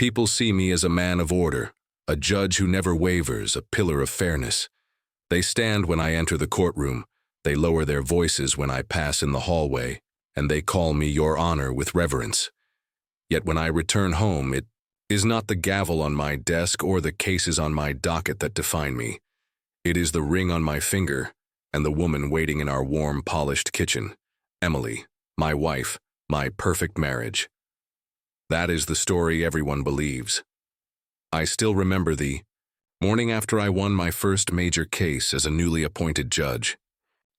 People see me as a man of order, a judge who never wavers, a pillar of fairness. They stand when I enter the courtroom, they lower their voices when I pass in the hallway, and they call me Your Honor with reverence. Yet when I return home, it is not the gavel on my desk or the cases on my docket that define me. It is the ring on my finger and the woman waiting in our warm, polished kitchen, Emily, my wife, my perfect marriage. That is the story everyone believes. I still remember the morning after I won my first major case as a newly appointed judge.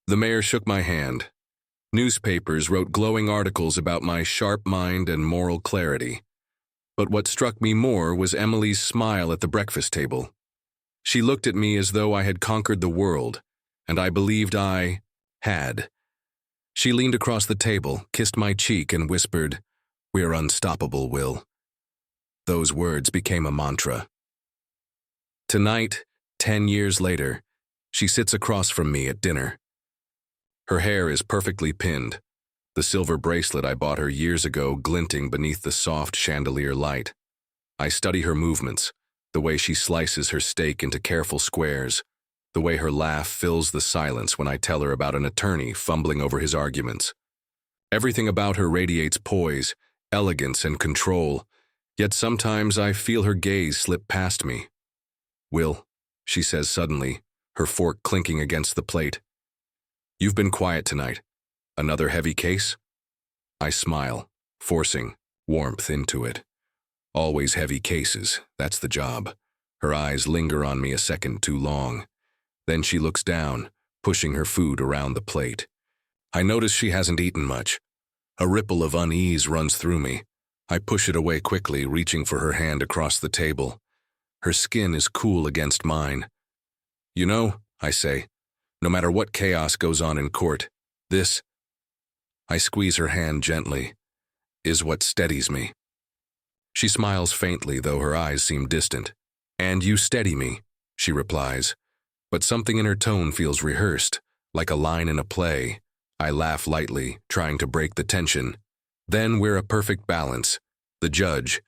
The mayor shook my hand. Newspapers wrote glowing articles about my sharp mind and moral clarity. But what struck me more was Emily's smile at the breakfast table. She looked at me as though I had conquered the world, and I believed I had. She leaned across the table, kissed my cheek, and whispered, "We're unstoppable, Will." Those words became a mantra. Tonight, 10 years later, she sits across from me at dinner. Her hair is perfectly pinned, the silver bracelet I bought her years ago glinting beneath the soft chandelier light. I study her movements, the way she slices her steak into careful squares, the way her laugh fills the silence when I tell her about an attorney fumbling over his arguments. Everything about her radiates poise, elegance, and control, yet sometimes I feel her gaze slip past me. "Will," she says suddenly, her fork clinking against the plate. "You've been quiet tonight. Another heavy case?" I smile, forcing warmth into it. Always heavy cases, that's the job. Her eyes linger on me a second too long. Then she looks down, pushing her food around the plate. I notice she hasn't eaten much. A ripple of unease runs through me. I push it away quickly, reaching for her hand across the table. Her skin is cool against mine. "You know," I say, "no matter what chaos goes on in court, this," I squeeze her hand gently, "is what steadies me." She smiles faintly, though her eyes seem distant. "And you steady me," she replies, but something in her tone feels rehearsed, like a line in a play. I laugh lightly, trying to break the tension. Then we're a perfect balance, the judge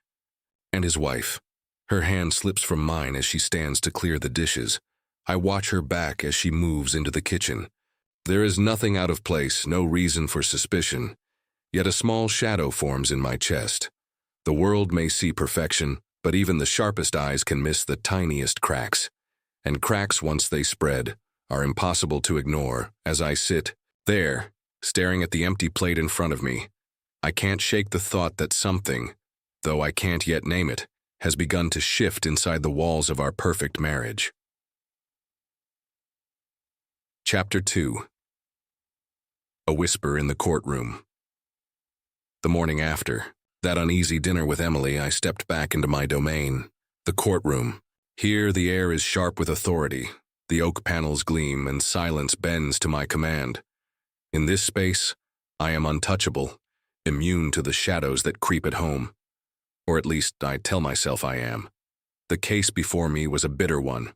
and his wife. Her hand slips from mine as she stands to clear the dishes. I watch her back as she moves into the kitchen. There is nothing out of place, no reason for suspicion, yet a small shadow forms in my chest. The world may see perfection, but even the sharpest eyes can miss the tiniest cracks. And cracks, once they spread, are impossible to ignore. As I sit there, staring at the empty plate in front of me, I can't shake the thought that something, though I can't yet name it, has begun to shift inside the walls of our perfect marriage. Chapter 2. A whisper in the courtroom. The morning after that uneasy dinner with Emily, I stepped back into my domain, the courtroom. Here the air is sharp with authority, the oak panels gleam, and silence bends to my command. In this space, I am untouchable, immune to the shadows that creep at home. Or at least I tell myself I am. The case before me was a bitter one.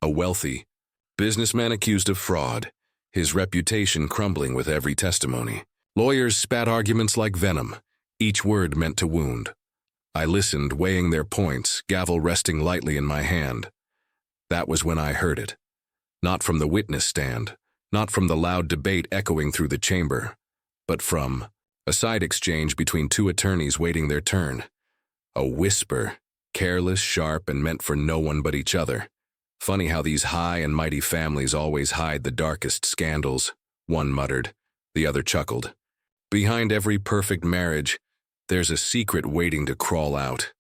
A wealthy businessman accused of fraud, his reputation crumbling with every testimony. Lawyers spat arguments like venom, each word meant to wound. I listened, weighing their points, gavel resting lightly in my hand. That was when I heard it. Not from the witness stand, not from the loud debate echoing through the chamber, but from a side exchange between two attorneys waiting their turn. A whisper, careless, sharp, and meant for no one but each other. Funny how these high and mighty families always hide the darkest scandals, one muttered. The other chuckled. Behind every perfect marriage, there's a secret waiting to crawl out.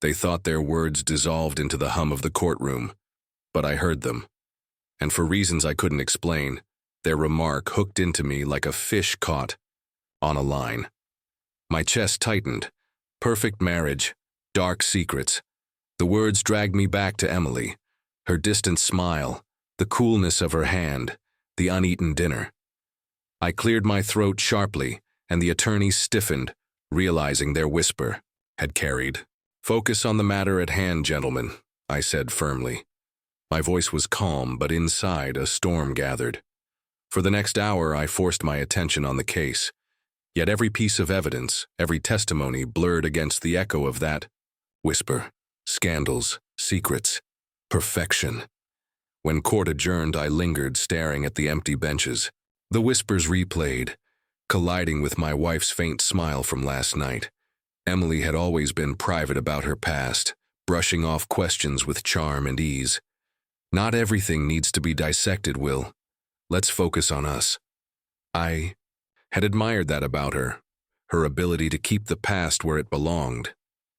They thought their words dissolved into the hum of the courtroom, but I heard them. And for reasons I couldn't explain, their remark hooked into me like a fish caught on a line. My chest tightened. Perfect marriage, dark secrets. The words dragged me back to Emily, her distant smile, the coolness of her hand, the uneaten dinner. I cleared my throat sharply, and the attorneys stiffened, realizing their whisper had carried. "Focus on the matter at hand, gentlemen," I said firmly. My voice was calm, but inside a storm gathered. For the next hour, I forced my attention on the case. Yet every piece of evidence, every testimony blurred against the echo of that Whisper. Scandals. Secrets. Perfection. When court adjourned, I lingered, staring at the empty benches. The whispers replayed, colliding with my wife's faint smile from last night. Emily had always been private about her past, brushing off questions with charm and ease. Not everything needs to be dissected, Will. Let's focus on us. I had admired that about her, her ability to keep the past where it belonged.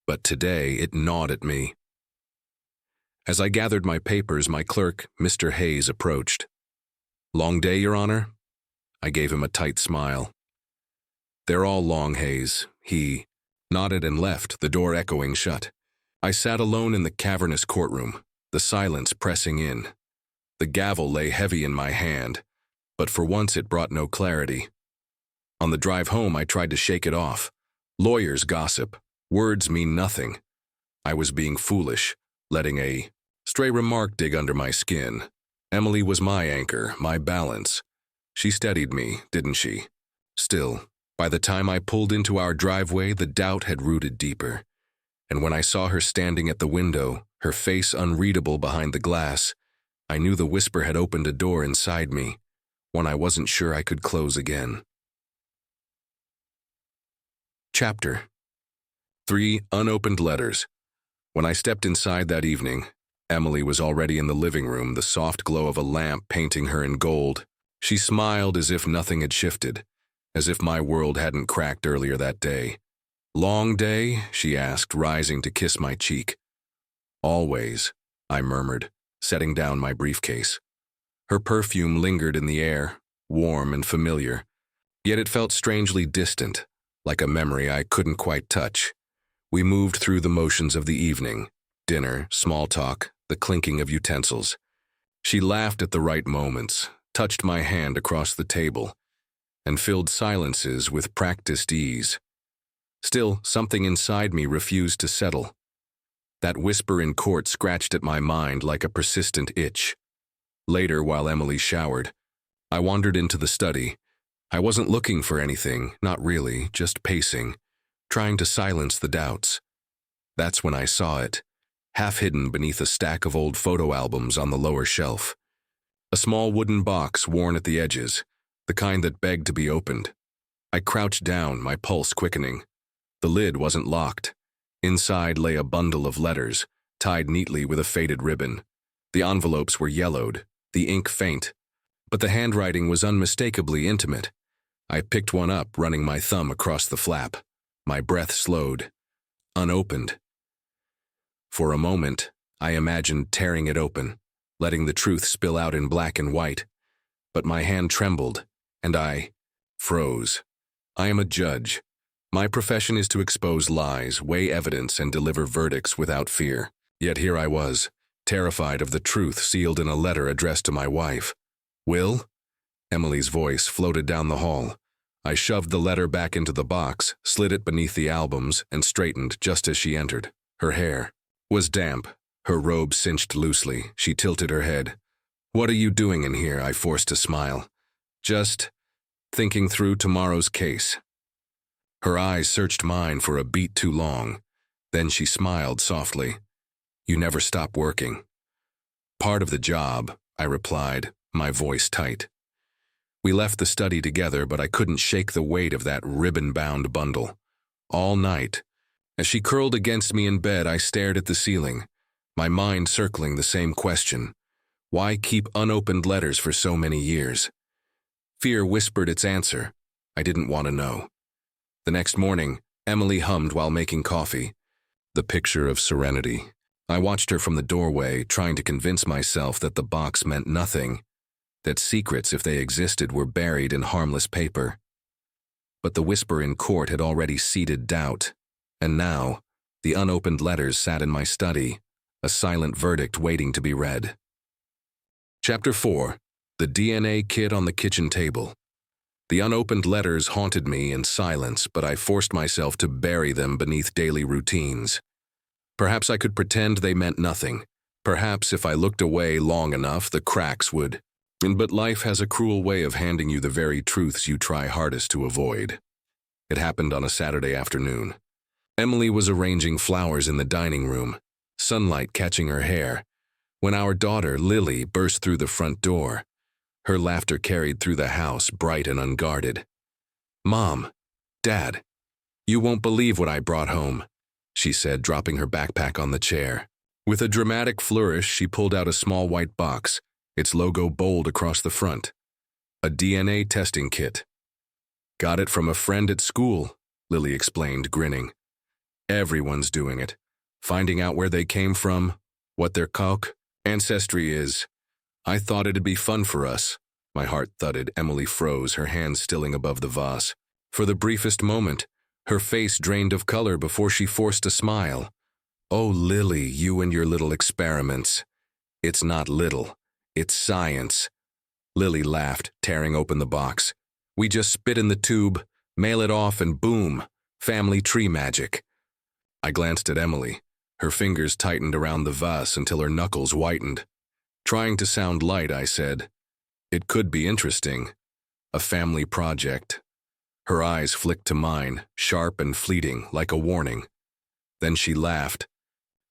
But today it gnawed at me. As I gathered my papers, my clerk, Mr. Hayes, approached. "Long day, Your Honor?" I gave him a tight smile. "They're all long, Hayes." He nodded and left, the door echoing shut. I sat alone in the cavernous courtroom, the silence pressing in. The gavel lay heavy in my hand, but for once it brought no clarity. On the drive home, I tried to shake it off. Lawyers gossip. Words mean nothing. I was being foolish, letting a stray remark dig under my skin. Emily was my anchor, my balance. She steadied me, didn't she? Still, by the time I pulled into our driveway, the doubt had rooted deeper. And when I saw her standing at the window, her face unreadable behind the glass, I knew the whisper had opened a door inside me, one I wasn't sure I could close again. Chapter 3. Unopened Letters. When I stepped inside that evening, Emily was already in the living room, the soft glow of a lamp painting her in gold. She smiled as if nothing had shifted, as if my world hadn't cracked earlier that day. "Long day?" she asked, rising to kiss my cheek. "Always," I murmured, setting down my briefcase. Her perfume lingered in the air, warm and familiar, yet it felt strangely distant, like a memory I couldn't quite touch. We moved through the motions of the evening, dinner, small talk, the clinking of utensils. She laughed at the right moments, touched my hand across the table, and filled silences with practiced ease. Still, something inside me refused to settle. That whisper in court scratched at my mind like a persistent itch. Later, while Emily showered, I wandered into the study. I wasn't looking for anything, not really, just pacing, trying to silence the doubts. That's when I saw it, half hidden beneath a stack of old photo albums on the lower shelf. A small wooden box worn at the edges, the kind that begged to be opened. I crouched down, my pulse quickening. The lid wasn't locked. Inside lay a bundle of letters, tied neatly with a faded ribbon. The envelopes were yellowed, the ink faint, but the handwriting was unmistakably intimate. I picked one up, running my thumb across the flap. My breath slowed. Unopened. For a moment, I imagined tearing it open, letting the truth spill out in black and white. But my hand trembled, and I froze. I am a judge. My profession is to expose lies, weigh evidence, and deliver verdicts without fear. Yet here I was, terrified of the truth sealed in a letter addressed to my wife. "Will?" Emily's voice floated down the hall. I shoved the letter back into the box, slid it beneath the albums, and straightened just as she entered. Her hair was damp, her robe cinched loosely. She tilted her head. "What are you doing in here?" I forced a smile. "Just thinking through tomorrow's case." Her eyes searched mine for a beat too long. Then she smiled softly. "You never stop working." "Part of the job," I replied, my voice tight. We left the study together, but I couldn't shake the weight of that ribbon-bound bundle. All night, as she curled against me in bed, I stared at the ceiling, my mind circling the same question. Why keep unopened letters for so many years? Fear whispered its answer. I didn't want to know. The next morning, Emily hummed while making coffee. The picture of serenity. I watched her from the doorway, trying to convince myself that the box meant nothing, that secrets, if they existed, were buried in harmless paper. But the whisper in court had already seeded doubt, and now, the unopened letters sat in my study, a silent verdict waiting to be read. Chapter 4. The DNA kit on the kitchen table. The unopened letters haunted me in silence, but I forced myself to bury them beneath daily routines. Perhaps I could pretend they meant nothing. Perhaps if I looked away long enough, the cracks would. But life has a cruel way of handing you the very truths you try hardest to avoid. It happened on a Saturday afternoon. Emily was arranging flowers in the dining room, sunlight catching her hair, when our daughter, Lily, burst through the front door. Her laughter carried through the house, bright and unguarded. "Mom, Dad, you won't believe what I brought home," she said, dropping her backpack on the chair. With a dramatic flourish, she pulled out a small white box, its logo bold across the front. A DNA testing kit. "Got it from a friend at school," Lily explained, grinning. "Everyone's doing it, finding out where they came from, what their ancestry is. I thought it'd be fun for us." My heart thudded. Emily froze, her hands stilling above the vase. For the briefest moment, her face drained of color before she forced a smile. "Oh, Lily, you and your little experiments. It's not little, it's science." Lily laughed, tearing open the box. "We just spit in the tube, mail it off, and boom, family tree magic." I glanced at Emily. Her fingers tightened around the vase until her knuckles whitened. Trying to sound light, I said, "It could be interesting. A family project." Her eyes flicked to mine, sharp and fleeting, like a warning. Then she laughed,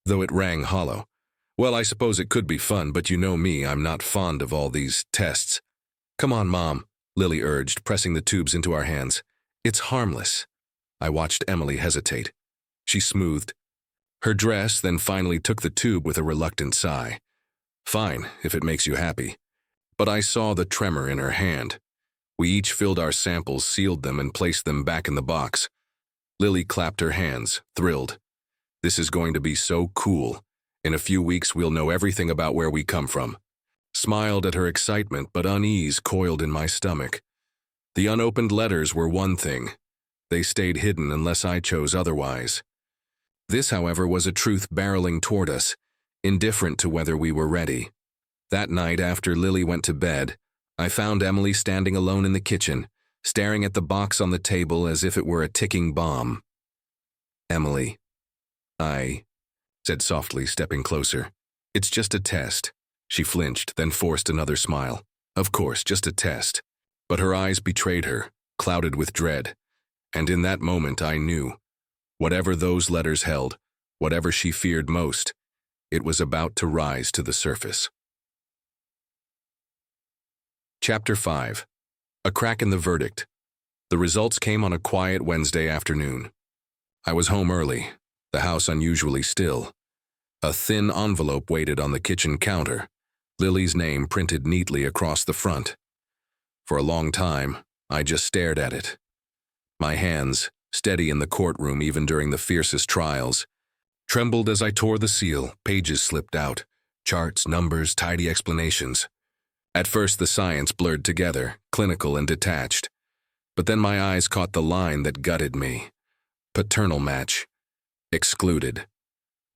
though it rang hollow. "Well, I suppose it could be fun, but you know me, I'm not fond of all these tests." "Come on, Mom," Lily urged, pressing the tubes into our hands. "It's harmless." I watched Emily hesitate. She smoothed her dress, then finally took the tube with a reluctant sigh. "Fine, if it makes you happy." But I saw the tremor in her hand. We each filled our samples, sealed them, and placed them back in the box. Lily clapped her hands, thrilled. "This is going to be so cool. In a few weeks we'll know everything about where we come from." Smiled at her excitement, but unease coiled in my stomach. The unopened letters were one thing. They stayed hidden unless I chose otherwise. This, however, was a truth barreling toward us, indifferent to whether we were ready. That night, after Lily went to bed, I found Emily standing alone in the kitchen, staring at the box on the table as if it were a ticking bomb. "Emily," I said softly, stepping closer. "It's just a test." She flinched, then forced another smile. "Of course, just a test." But her eyes betrayed her, clouded with dread. And in that moment I knew. Whatever those letters held, whatever she feared most, it was about to rise to the surface. Chapter 5. A crack in the verdict. The results came on a quiet Wednesday afternoon. I was home early, the house unusually still. A thin envelope waited on the kitchen counter, Lily's name printed neatly across the front. For a long time, I just stared at it. My hands, steady in the courtroom even during the fiercest trials, trembled as I tore the seal. Pages slipped out, charts, numbers, tidy explanations. At first the science blurred together, clinical and detached. But then my eyes caught the line that gutted me. Paternal match. Excluded.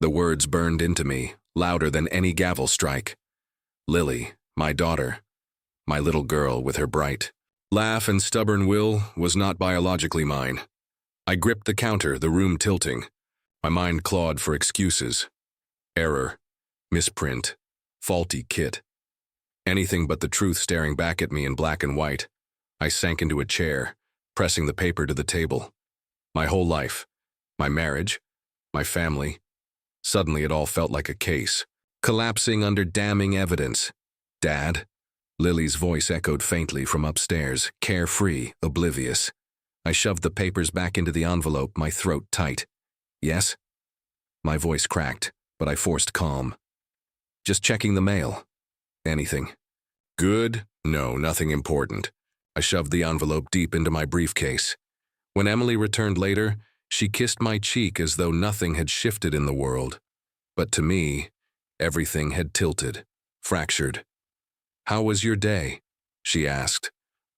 The words burned into me, louder than any gavel strike. Lily, my daughter, my little girl with her bright laugh and stubborn will, was not biologically mine. I gripped the counter, the room tilting. My mind clawed for excuses. Error, misprint, faulty kit. Anything but the truth staring back at me in black and white. I sank into a chair, pressing the paper to the table. My whole life, my marriage, my family. Suddenly it all felt like a case, collapsing under damning evidence. "Dad?" Lily's voice echoed faintly from upstairs, carefree, oblivious. I shoved the papers back into the envelope, my throat tight. "Yes?" My voice cracked, but I forced calm. "Just checking the mail." "Anything?" "Good? No, nothing important." I shoved the envelope deep into my briefcase. When Emily returned later, she kissed my cheek as though nothing had shifted in the world. But to me, everything had tilted, fractured. "How was your day?" she asked,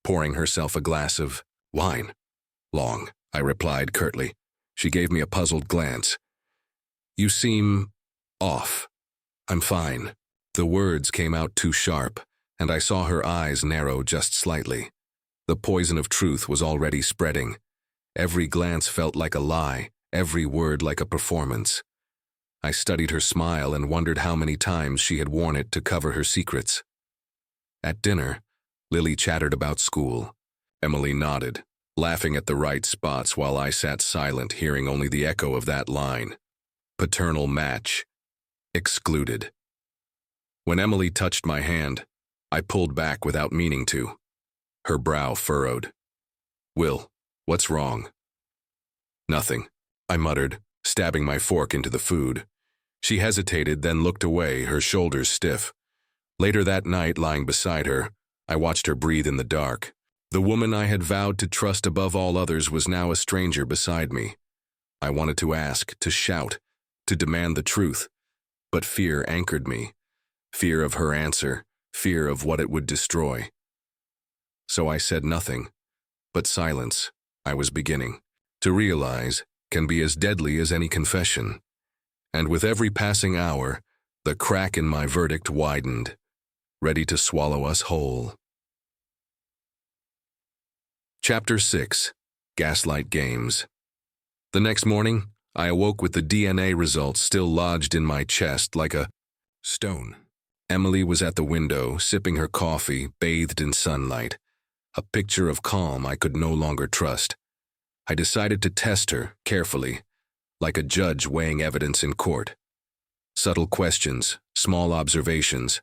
pouring herself a glass of wine. "Long," I replied curtly. She gave me a puzzled glance. "You seem off." "I'm fine." The words came out too sharp, and I saw her eyes narrow just slightly. The poison of truth was already spreading. Every glance felt like a lie, every word like a performance. I studied her smile and wondered how many times she had worn it to cover her secrets. At dinner, Lily chattered about school. Emily nodded. laughing at the right spots while I sat silent, hearing only the echo of that line. Paternal match. Excluded. When Emily touched my hand, I pulled back without meaning to. Her brow furrowed. "Will, what's wrong?" "Nothing," I muttered, stabbing my fork into the food. She hesitated, then looked away, her shoulders stiff. Later that night, lying beside her, I watched her breathe in the dark. The woman I had vowed to trust above all others was now a stranger beside me. I wanted to ask, to shout, to demand the truth, but fear anchored me. Fear of her answer, fear of what it would destroy. So I said nothing, but silence, I was beginning to realize, can be as deadly as any confession. And with every passing hour, the crack in my verdict widened, ready to swallow us whole. Chapter 6. Gaslight Games. The next morning, I awoke with the DNA results still lodged in my chest like a stone. Emily was at the window, sipping her coffee, bathed in sunlight. A picture of calm I could no longer trust. I decided to test her, carefully, like a judge weighing evidence in court. Subtle questions, small observations.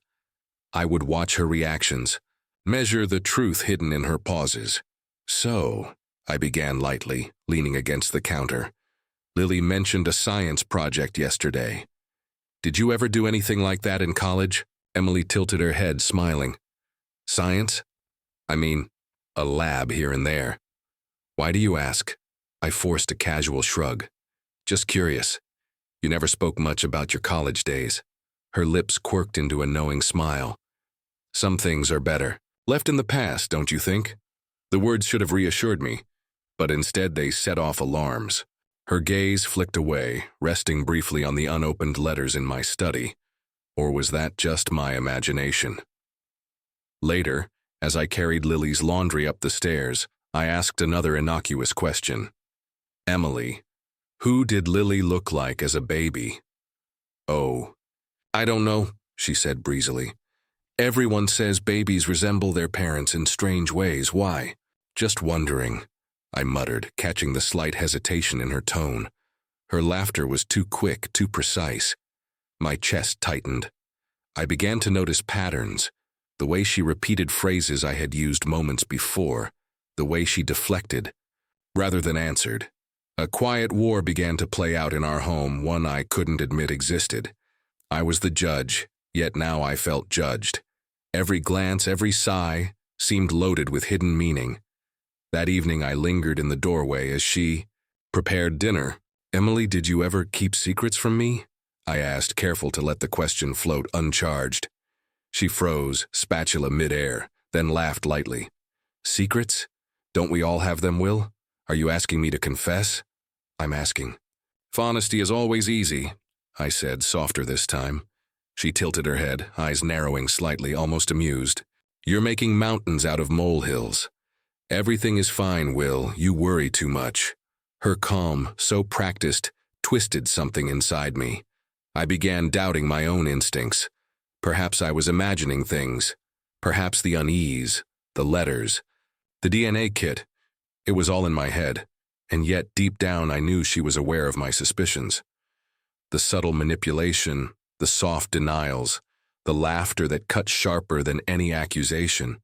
I would watch her reactions, measure the truth hidden in her pauses. "So," I began lightly, leaning against the counter, "Lily mentioned a science project yesterday. Did you ever do anything like that in college?" Emily tilted her head, smiling. "Science? I mean, a lab here and there." "Why do you ask?" I forced a casual shrug. "Just curious. You never spoke much about your college days." Her lips quirked into a knowing smile. "Some things are better left in the past, don't you think?" The words should have reassured me, but instead they set off alarms. Her gaze flicked away, resting briefly on the unopened letters in my study. Or was that just my imagination? Later, as I carried Lily's laundry up the stairs, I asked another innocuous question. "Emily, who did Lily look like as a baby?" "Oh, I don't know," she said breezily. "Everyone says babies resemble their parents in strange ways. Why?" "Just wondering," I muttered, catching the slight hesitation in her tone. Her laughter was too quick, too precise. My chest tightened. I began to notice patterns, the way she repeated phrases I had used moments before, the way she deflected, rather than answered. A quiet war began to play out in our home, one I couldn't admit existed. I was the judge, yet now I felt judged. Every glance, every sigh, seemed loaded with hidden meaning. That evening I lingered in the doorway as she prepared dinner. "Emily, did you ever keep secrets from me?" I asked, careful to let the question float uncharged. She froze, spatula midair, then laughed lightly. "Secrets? Don't we all have them, Will? Are you asking me to confess?" "I'm asking." "If honesty is always easy," I said, softer this time. She tilted her head, eyes narrowing slightly, almost amused. "You're making mountains out of molehills." "Everything is fine, Will. You worry too much." Her calm, so practiced, twisted something inside me. I began doubting my own instincts. Perhaps I was imagining things. Perhaps the unease, the letters, the DNA kit. It was all in my head, and yet deep down I knew she was aware of my suspicions. The subtle manipulation, the soft denials, the laughter that cut sharper than any accusation.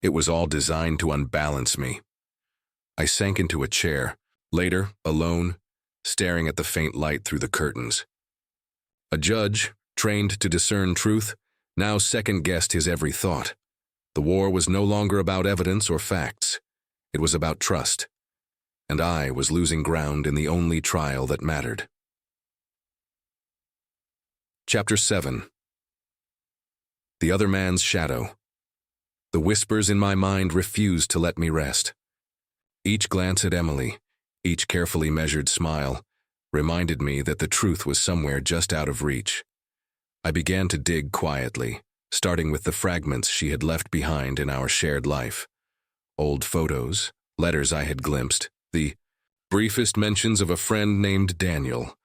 It was all designed to unbalance me. I sank into a chair, later, alone, staring at the faint light through the curtains. A judge, trained to discern truth, now second-guessed his every thought. The war was no longer about evidence or facts. It was about trust. And I was losing ground in the only trial that mattered. Chapter 7. The Other Man's Shadow. The whispers in my mind refused to let me rest. Each glance at Emily, each carefully measured smile, reminded me that the truth was somewhere just out of reach. I began to dig quietly, starting with the fragments she had left behind in our shared life. Old photos, letters I had glimpsed, the briefest mentions of a friend named Daniel.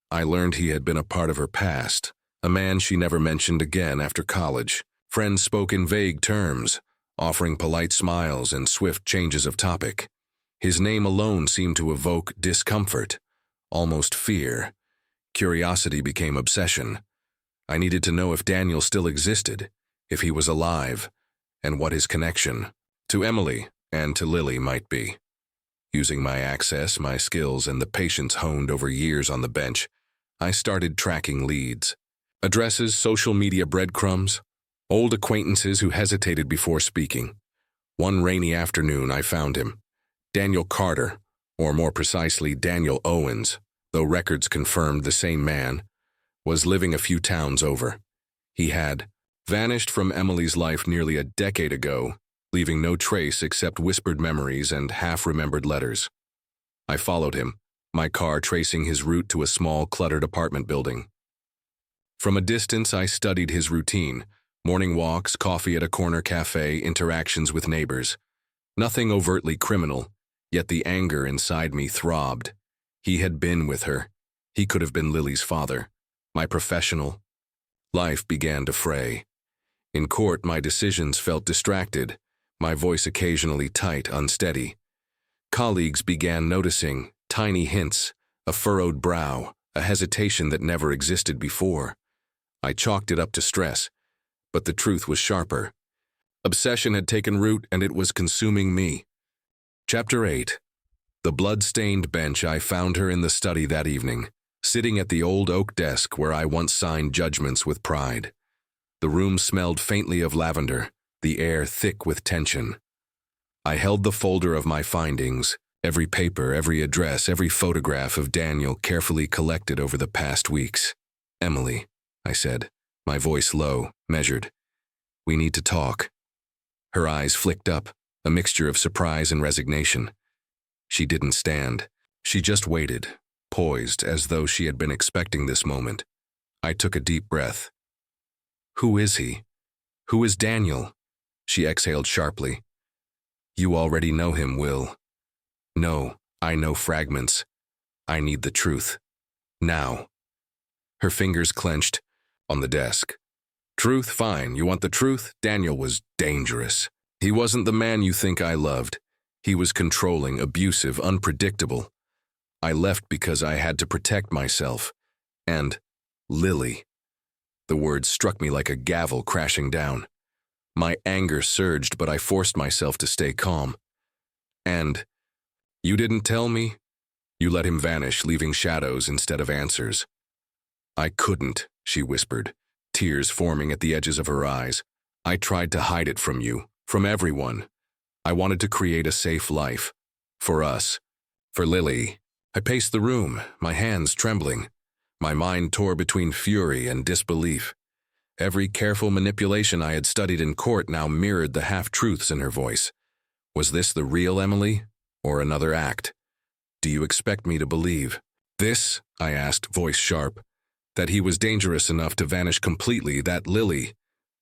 I learned he had been a part of her past, a man she never mentioned again after college. Friends spoke in vague terms, offering polite smiles and swift changes of topic. His name alone seemed to evoke discomfort, almost fear. Curiosity became obsession. I needed to know if Daniel still existed, if he was alive, and what his connection to Emily and to Lily might be. Using my access, my skills, and the patience honed over years on the bench, I started tracking leads. Addresses, social media breadcrumbs, old acquaintances who hesitated before speaking. One rainy afternoon, I found him. Daniel Carter, or more precisely, Daniel Owens, though records confirmed the same man, was living a few towns over. He had vanished from Emily's life nearly a decade ago, leaving no trace except whispered memories and half-remembered letters. I followed him, my car tracing his route to a small, cluttered apartment building. From a distance, I studied his routine: morning walks, coffee at a corner cafe, interactions with neighbors. Nothing overtly criminal, yet the anger inside me throbbed. He had been with her. He could have been Lily's father. My professional life began to fray. In court, my decisions felt distracted, my voice occasionally tight, unsteady. Colleagues began noticing tiny hints, a furrowed brow, a hesitation that never existed before. I chalked it up to stress, but the truth was sharper. Obsession had taken root, and it was consuming me. Chapter 8. The blood-stained bench. I found her in the study that evening, sitting at the old oak desk where I once signed judgments with pride. The room smelled faintly of lavender, the air thick with tension. I held the folder of my findings, every paper, every address, every photograph of Daniel carefully collected over the past weeks. "Emily," I said, my voice low, measured. "We need to talk." Her eyes flicked up, a mixture of surprise and resignation. She didn't stand. She just waited, poised, as though she had been expecting this moment. I took a deep breath. "Who is he? Who is Daniel?" She exhaled sharply. "You already know him, Will." "No, I know fragments. I need the truth. Now." Her fingers clenched on the desk. "Truth, fine. You want the truth? Daniel was dangerous. He wasn't the man you think I loved. He was controlling, abusive, unpredictable. I left because I had to protect myself. And Lily." The words struck me like a gavel crashing down. My anger surged, but I forced myself to stay calm. "And you didn't tell me? You let him vanish, leaving shadows instead of answers." "I couldn't," she whispered, tears forming at the edges of her eyes. "I tried to hide it from you, from everyone. I wanted to create a safe life. For us. For Lily." I paced the room, my hands trembling. My mind tore between fury and disbelief. Every careful manipulation I had studied in court now mirrored the half-truths in her voice. Was this the real Emily, or another act? "Do you expect me to believe this?" I asked, voice sharp. "That he was dangerous enough to vanish completely, that Lily,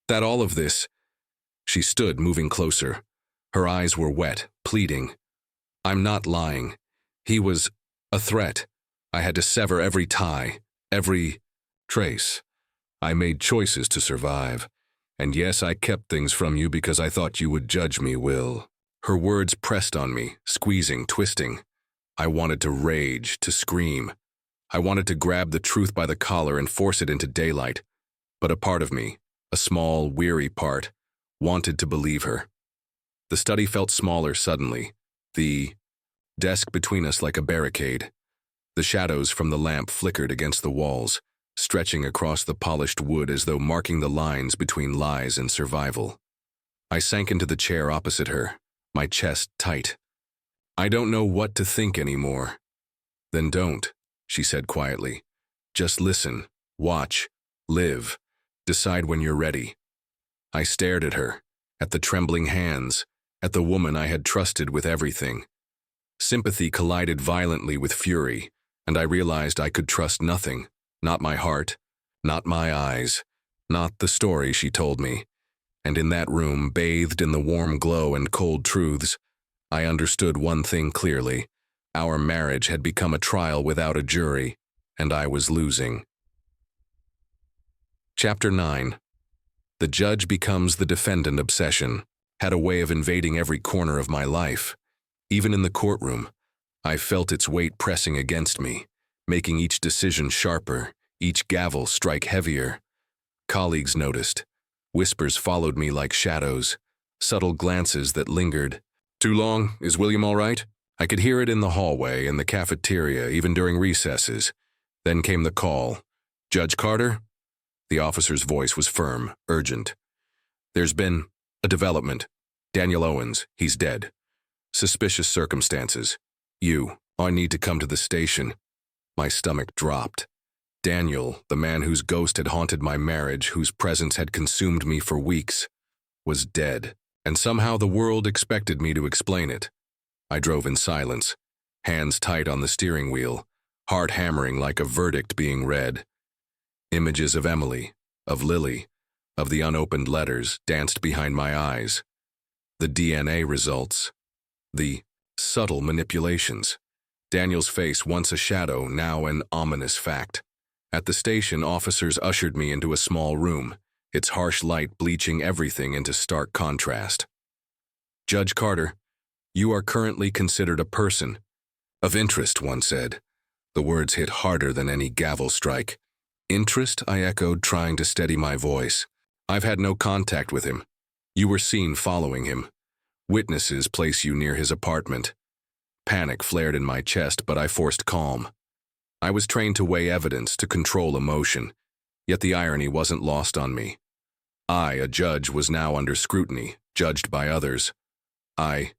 that all of this?" She stood, moving closer. Her eyes were wet, pleading. "I'm not lying. He was a threat. I had to sever every tie, every trace. I made choices to survive. And yes, I kept things from you because I thought you would judge me, Will." Her words pressed on me, squeezing, twisting. I wanted to rage, to scream. I wanted to grab the truth by the collar and force it into daylight. But a part of me, a small, weary part, wanted to believe her. The study felt smaller suddenly, the desk between us like a barricade. The shadows from the lamp flickered against the walls, stretching across the polished wood as though marking the lines between lies and survival. I sank into the chair opposite her, my chest tight. "I don't know what to think anymore." "Then don't," she said quietly. "Just listen, watch, live, decide when you're ready." I stared at her, at the trembling hands, at the woman I had trusted with everything. Sympathy collided violently with fury, and I realized I could trust nothing. Not my heart, not my eyes, not the story she told me. And in that room, bathed in the warm glow and cold truths, I understood one thing clearly. Our marriage had become a trial without a jury, and I was losing. Chapter 9. The judge becomes the defendant. Obsession had a way of invading every corner of my life. Even in the courtroom, I felt its weight pressing against me, making each decision sharper, each gavel strike heavier. Colleagues noticed. Whispers followed me like shadows, subtle glances that lingered. "Too long? Is William all right?" I could hear it in the hallway, in the cafeteria, even during recesses. Then came the call. "Judge Carter?" The officer's voice was firm, urgent. "There's been a development. Daniel Owens, he's dead. Suspicious circumstances. I need to come to the station." My stomach dropped. Daniel, the man whose ghost had haunted my marriage, whose presence had consumed me for weeks, was dead, and somehow the world expected me to explain it. I drove in silence, hands tight on the steering wheel, heart hammering like a verdict being read. Images of Emily, of Lily, of the unopened letters danced behind my eyes. The DNA results. The subtle manipulations. Daniel's face, once a shadow, now an ominous fact. At the station, officers ushered me into a small room, its harsh light bleaching everything into stark contrast. "Judge Carter, you are currently considered a person of interest," one said. The words hit harder than any gavel strike. "Interest?" I echoed, trying to steady my voice. "I've had no contact with him. You were seen following him. Witnesses place you near his apartment." Panic flared in my chest, but I forced calm. I was trained to weigh evidence, to control emotion, yet the irony wasn't lost on me. I, a judge, was now under scrutiny, judged by others. I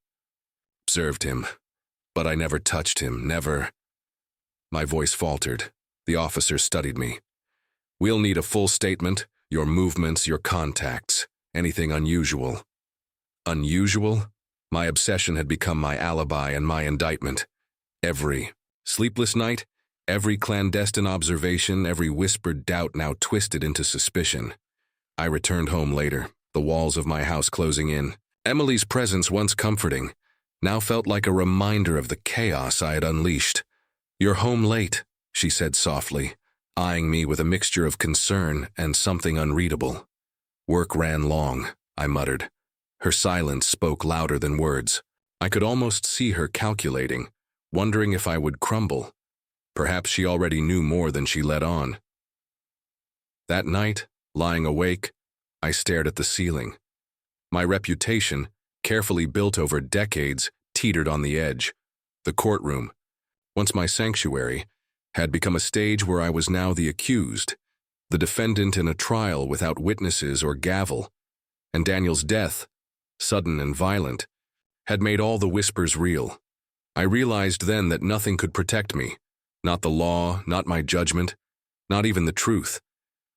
observed him, but I never touched him, never. My voice faltered. The officer studied me. "We'll need a full statement, your movements, your contacts, anything unusual." Unusual? My obsession had become my alibi and my indictment. Every sleepless night, every clandestine observation, every whispered doubt now twisted into suspicion. I returned home later, the walls of my house closing in. Emily's presence, once comforting, now felt like a reminder of the chaos I had unleashed. "You're home late," she said softly, eyeing me with a mixture of concern and something unreadable. "Work ran long," I muttered. Her silence spoke louder than words. I could almost see her calculating, wondering if I would crumble. Perhaps she already knew more than she let on. That night, lying awake, I stared at the ceiling. My reputation, carefully built over decades, teetered on the edge. The courtroom, once my sanctuary, had become a stage where I was now the accused, the defendant in a trial without witnesses or gavel. And Daniel's death, sudden and violent, had made all the whispers real. I realized then that nothing could protect me, not the law, not my judgment, not even the truth.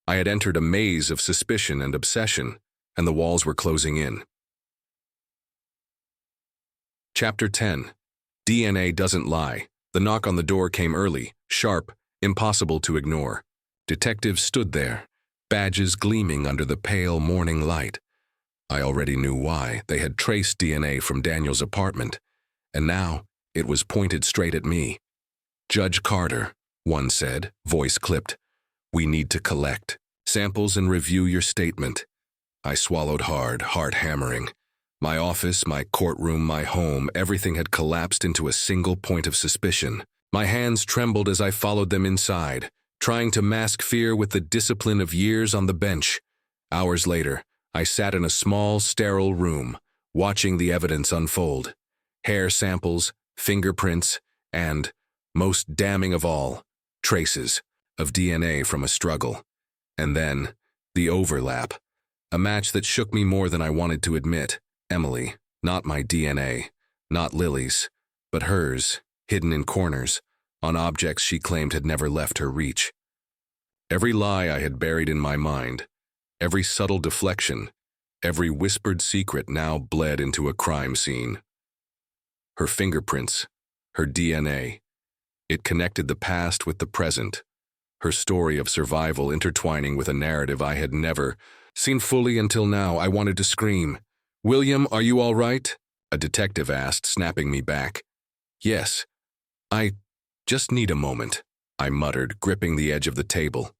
I had entered a maze of suspicion and obsession, and the walls were closing in. Chapter 10. DNA doesn't lie. The knock on the door came early, sharp, impossible to ignore. Detectives stood there, badges gleaming under the pale morning light. I already knew why. They had traced DNA from Daniel's apartment, and now it was pointed straight at me. "Judge Carter," one said, voice clipped. "We need to collect samples and review your statement." I swallowed hard, heart hammering. My office, my courtroom, my home, everything had collapsed into a single point of suspicion. My hands trembled as I followed them inside, trying to mask fear with the discipline of years on the bench. Hours later, I sat in a small, sterile room, watching the evidence unfold. Hair samples, fingerprints, and, most damning of all, traces of DNA from a struggle. And then, the overlap. A match that shook me more than I wanted to admit. Emily, not my DNA, not Lily's, but hers, hidden in corners, on objects she claimed had never left her reach. Every lie I had buried in my mind, every subtle deflection, every whispered secret now bled into a crime scene. Her fingerprints, her DNA. It connected the past with the present, her story of survival intertwining with a narrative I had never seen fully until now. I wanted to scream. "William, are you all right?" a detective asked, snapping me back. "Yes. I just need a moment," I muttered, gripping the edge of the table.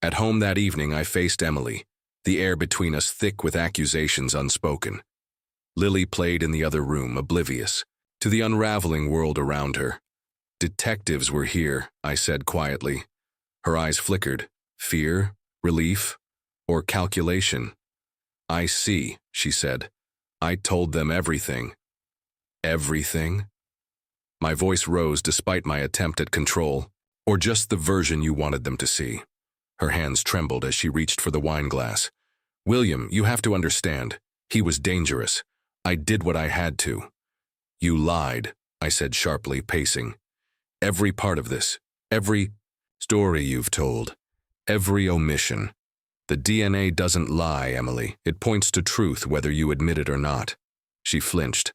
At home that evening, I faced Emily, the air between us thick with accusations unspoken. Lily played in the other room, oblivious. to the unraveling world around her. Detectives were here, I said quietly. Her eyes flickered. Fear, relief, or calculation? I see, she said. I told them everything. Everything? My voice rose despite my attempt at control, or just the version you wanted them to see. Her hands trembled as she reached for the wine glass. William, you have to understand. He was dangerous. I did what I had to. You lied, I said sharply, pacing. Every part of this, every story you've told, every omission. The DNA doesn't lie, Emily. It points to truth whether you admit it or not. She flinched.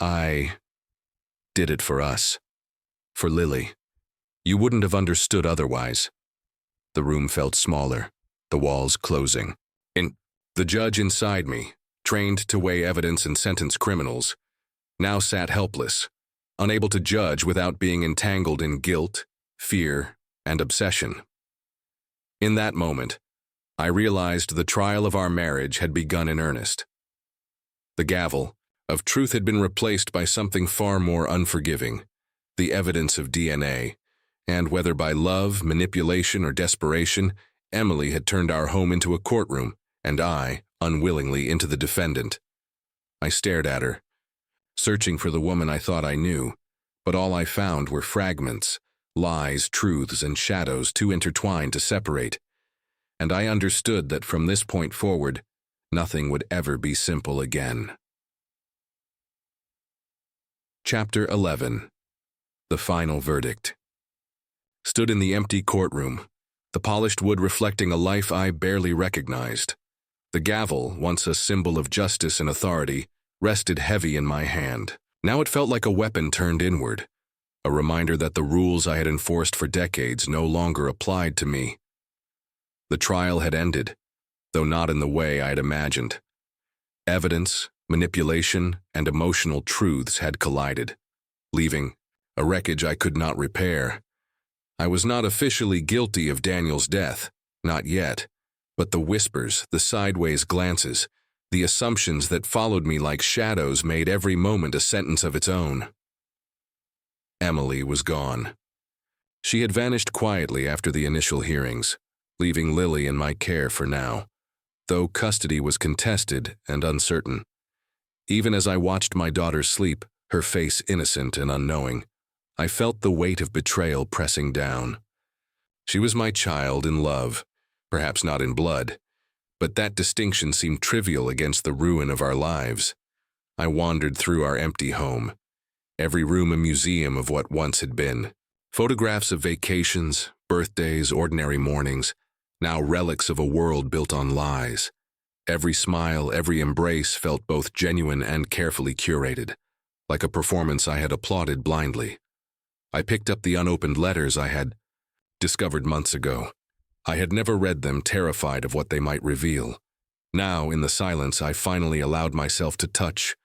I did it for us. For Lily. You wouldn't have understood otherwise. The room felt smaller, the walls closing. The judge inside me, trained to weigh evidence and sentence criminals, now sat helpless, unable to judge without being entangled in guilt, fear, and obsession. In that moment, I realized the trial of our marriage had begun in earnest. The gavel of truth had been replaced by something far more unforgiving, the evidence of DNA, and whether by love, manipulation, or desperation, Emily had turned our home into a courtroom, and I, unwillingly, into the defendant. I stared at her, searching for the woman I thought I knew, but all I found were fragments, lies, truths, and shadows too intertwined to separate. And I understood that from this point forward, nothing would ever be simple again. Chapter 11. The Final Verdict. Stood in the empty courtroom, the polished wood reflecting a life I barely recognized. The gavel, once a symbol of justice and authority, rested heavy in my hand. Now it felt like a weapon turned inward, a reminder that the rules I had enforced for decades no longer applied to me. The trial had ended, though not in the way I had imagined. Evidence, manipulation, and emotional truths had collided, leaving a wreckage I could not repair. I was not officially guilty of Daniel's death, not yet, but the whispers, the sideways glances, the assumptions that followed me like shadows made every moment a sentence of its own. Emily was gone. She had vanished quietly after the initial hearings, leaving Lily in my care for now, though custody was contested and uncertain. Even as I watched my daughter sleep, her face innocent and unknowing, I felt the weight of betrayal pressing down. She was my child in love, perhaps not in blood, but that distinction seemed trivial against the ruin of our lives. I wandered through our empty home, every room a museum of what once had been. Photographs of vacations, birthdays, ordinary mornings, now relics of a world built on lies. Every smile, every embrace felt both genuine and carefully curated, like a performance I had applauded blindly. I picked up the unopened letters I had discovered months ago. I had never read them, terrified of what they might reveal. Now, in the silence, I finally allowed myself to touch,